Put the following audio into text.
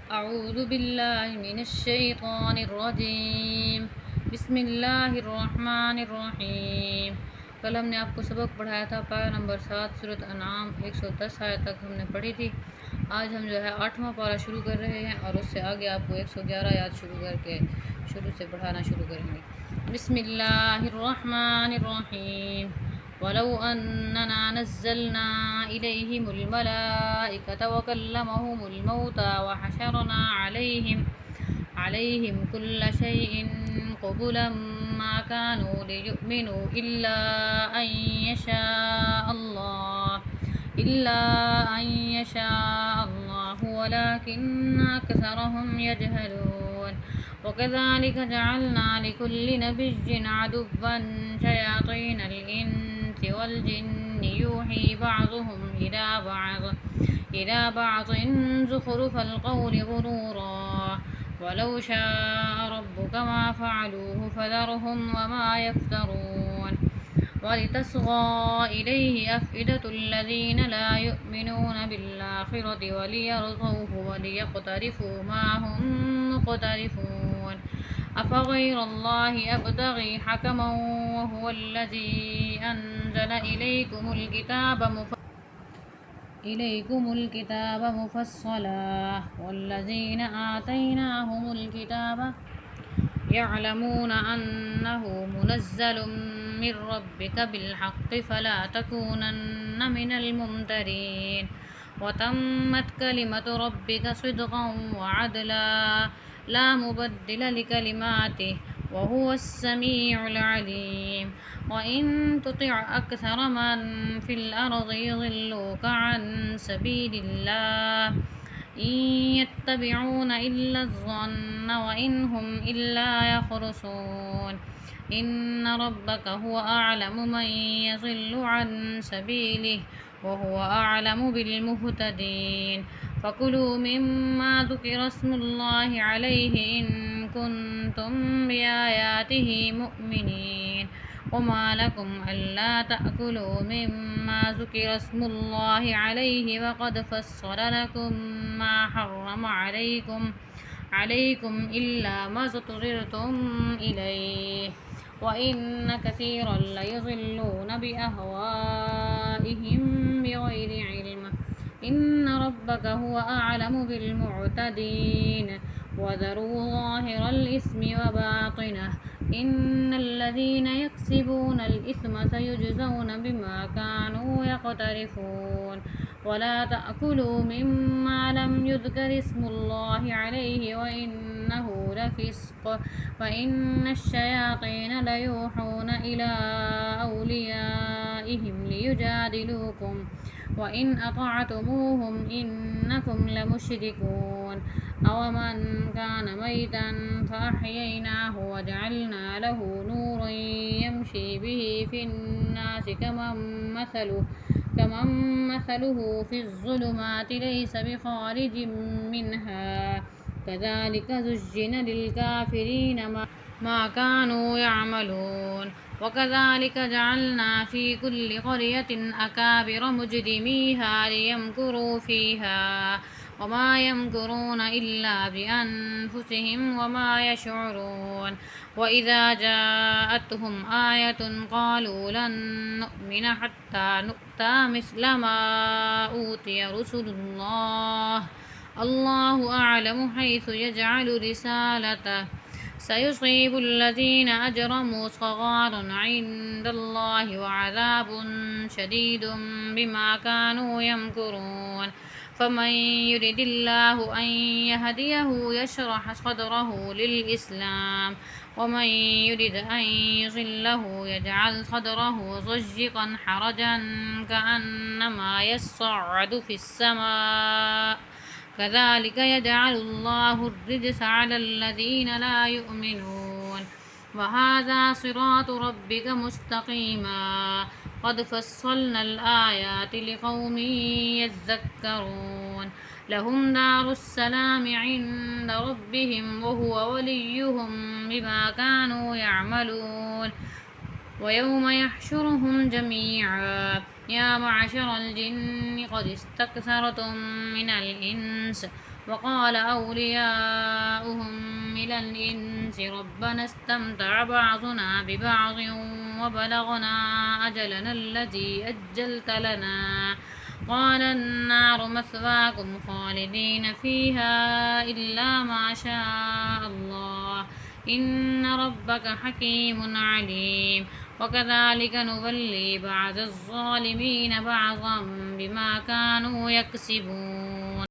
أعوذ بالله من الشيطان الرجيم بسم الله الرحمن الرحیم. कल हमने आपको सबक पढ़ाया था पारा नंबर 7 सूरत अनाम 110 आयत तक हमने पढ़ी थी। आज हम जो है 8वां पारा शुरू कर रहे हैं और उससे आगे आपको 111 आयत शुरू करके शुरू से पढ़ाना शुरू करेंगे। बिस्मिल्लाहिर्रहमानिर्रहीम। वलौ अन्नना नज़्ज़लना इलैहिमुल मलाइकता वकल्लमहुमुल मौता वहशरना عليهم كل شيء قبلا ما كانوا ليؤمنوا إلا أن يشاء الله ولكن أكثرهم يجهلون. وكذلك جعلنا لكل نبي عدوا شياطين الإنس والجن يوحي بعضهم إلى بعض زخرف القول غرورا ولو شاء ربك ما فعلوه فذرهم وما يفترون. ولتصغى إليه أفئدة الذين لا يؤمنون بالآخرة وليرضوه وليقترفوا ما هم مقترفون. أفغير الله أبتغي حكما وهو الذي أنزل إليكم الكتاب مفصلا والذين آتيناهم الكتاب يعلمون أنه منزل من ربك بالحق فلا تكونن من الممترين. وتمت كلمة ربك صدقا وعدلا لا مبدل لكلماته وهو السميع العليم. وإن تطع أكثر من في الأرض يضلوك عن سبيل الله إن يتبعون إلا الظن وإن هم إلا يخرصون. إن ربك هو أعلم من يضل عن سبيله وهو أعلم بالمهتدين. فكلوا مما ذكر اسم الله عليه إن كنتم بآياته مؤمنين. وما لكم ألا تأكلوا مما ذكر اسم الله عليه وقد فصل لكم ما حرم عليكم إلا ما اضطررتم إليه وإن كثيرا ليضلون بأهوائهم بغير علم. إن ربك هو أعلم بالمعتدين. وذروا ظاهر الإثم وباطنه إن الذين يكسبون الإثم سيجزون بما كانوا يقترفون. ولا تأكلوا مما لم يذكر اسم الله عليه وإنه لفسق وإن الشياطين ليوحون إلى أوليائهم ليجادلوكم وإن أطعتموهم إنكم لمشركون. أومن كان ميتا فأحييناه وجعلنا له نورا يمشي به في الناس كمن مثله في الظلمات ليس بخارج منها كذلك زين للكافرين ما كانوا يعملون. وكذلك جعلنا في كل قرية أكابر مجرميها ليمكروا فيها وما يمكرون إلا بأنفسهم وما يشعرون. وإذا جاءتهم آية قالوا لن نؤمن حتى نؤتى مثل ما أوتي رسل الله أعلم حيث يجعل رسالته سيصيب الذين أجرموا صغار عند الله وعذاب شديد بما كانوا يمكرون. فمن يرد الله أن يهديه يشرح صدره للإسلام ومن يرد أن يضله يجعل صدره ضيقا حرجا كأنما يصعد في السماء كذلك يجعل الله الرجس على الذين لا يؤمنون. وهذا صراط ربك مستقيما قد فصلنا الآيات لقوم يذكرون. لهم دار السلام عند ربهم وهو وليهم بما كانوا يعملون. ويوم يحشرهم جميعا يا معشر الجن قد استكثرتم من الإنس وقال أولياؤهم من الإنس ربنا استمتع بعضنا ببعض وبلغنا أجلنا الذي أجلت لنا قال النار مثواكم خالدين فيها إلا ما شاء الله إن ربك حكيم عليم وكذلك نولي بعض الظالمين بعضا بما كانوا يكسبون.